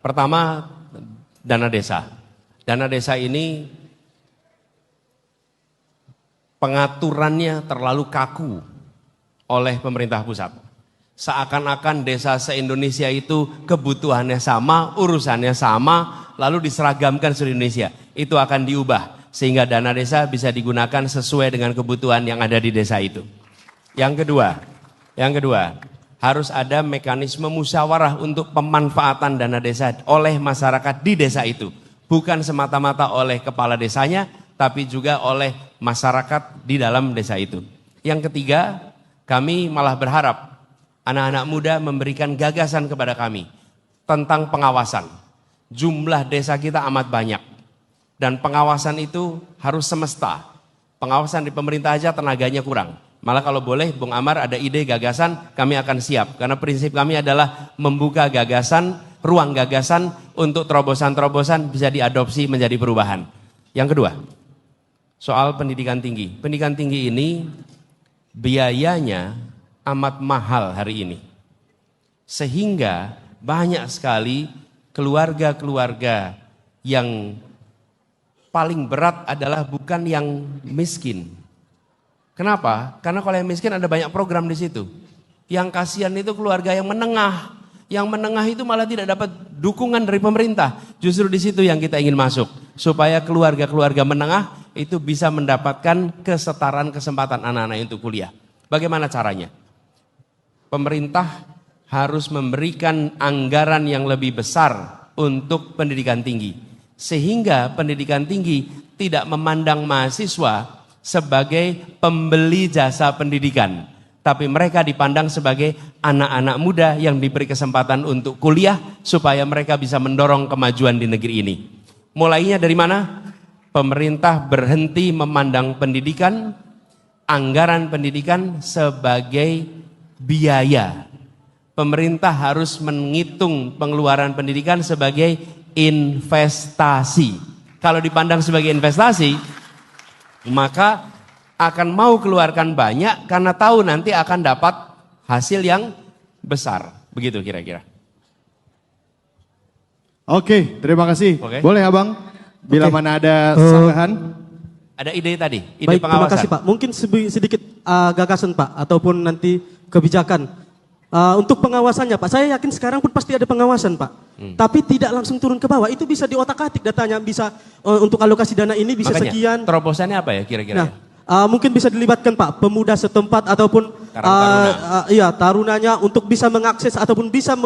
Pertama, dana desa. Dana desa ini pengaturannya terlalu kaku oleh pemerintah pusat. Seakan-akan desa se-Indonesia itu kebutuhannya sama, urusannya sama, lalu diseragamkan seluruh Indonesia. Itu akan diubah sehingga dana desa bisa digunakan sesuai dengan kebutuhan yang ada di desa itu. Yang kedua, harus ada mekanisme musyawarah untuk pemanfaatan dana desa oleh masyarakat di desa itu. Bukan semata-mata oleh kepala desanya, tapi juga oleh masyarakat di dalam desa itu. Yang ketiga, kami malah berharap anak-anak muda memberikan gagasan kepada kami tentang pengawasan. Jumlah desa kita amat banyak dan pengawasan itu harus semesta. Pengawasan di pemerintah aja tenaganya kurang. Malah kalau boleh Bung Amar ada ide gagasan, kami akan siap. Karena prinsip kami adalah membuka gagasan, ruang gagasan untuk terobosan-terobosan bisa diadopsi menjadi perubahan. Yang kedua, soal pendidikan tinggi. Pendidikan tinggi ini biayanya amat mahal hari ini. Sehingga banyak sekali keluarga-keluarga yang paling berat adalah bukan yang miskin. Kenapa? Karena kalau yang miskin ada banyak program di situ. Yang kasihan itu keluarga yang menengah. Yang menengah itu malah tidak dapat dukungan dari pemerintah. Justru di situ yang kita ingin masuk. Supaya keluarga-keluarga menengah itu bisa mendapatkan kesetaraan kesempatan anak-anak untuk kuliah. Bagaimana caranya? Pemerintah harus memberikan anggaran yang lebih besar untuk pendidikan tinggi. Sehingga pendidikan tinggi tidak memandang mahasiswa sebagai pembeli jasa pendidikan. Tapi mereka dipandang sebagai anak-anak muda yang diberi kesempatan untuk kuliah supaya mereka bisa mendorong kemajuan di negeri ini. Mulainya dari mana? Pemerintah berhenti memandang pendidikan, anggaran pendidikan sebagai biaya. Pemerintah harus menghitung pengeluaran pendidikan sebagai investasi. Kalau dipandang sebagai investasi, maka akan mau keluarkan banyak karena tahu nanti akan dapat hasil yang besar. Begitu kira-kira. Oke, terima kasih. Oke. Boleh Abang, bila mana ada sanggahan. Ada ide tadi, ide Baik, pengawasan. terima kasih Pak. Mungkin sedikit gagasan Pak, ataupun nanti kebijakan. Untuk pengawasannya Pak, saya yakin sekarang pun pasti ada pengawasan Pak. Tapi tidak langsung turun ke bawah, itu bisa diotak-atik datanya, bisa untuk alokasi dana ini bisa Makanya, sekian. terobosannya apa ya kira-kira? Nah, mungkin bisa dilibatkan Pak, pemuda setempat ataupun tarunanya untuk bisa mengakses ataupun bisa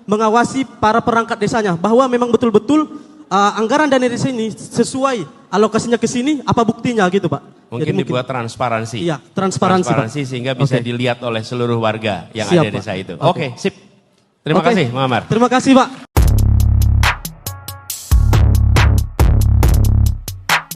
mengawasi para perangkat desanya. Bahwa memang betul-betul anggaran dana desa ini sesuai alokasinya ke sini, apa buktinya gitu Pak. Mungkin Jadi dibuat transparansi. Iya, transparansi, sehingga bisa Oke. dilihat oleh seluruh warga yang Siap, ada di desa Pak. itu. Oke. Oke, sip. Terima kasih, Muhammad. Terima kasih Pak.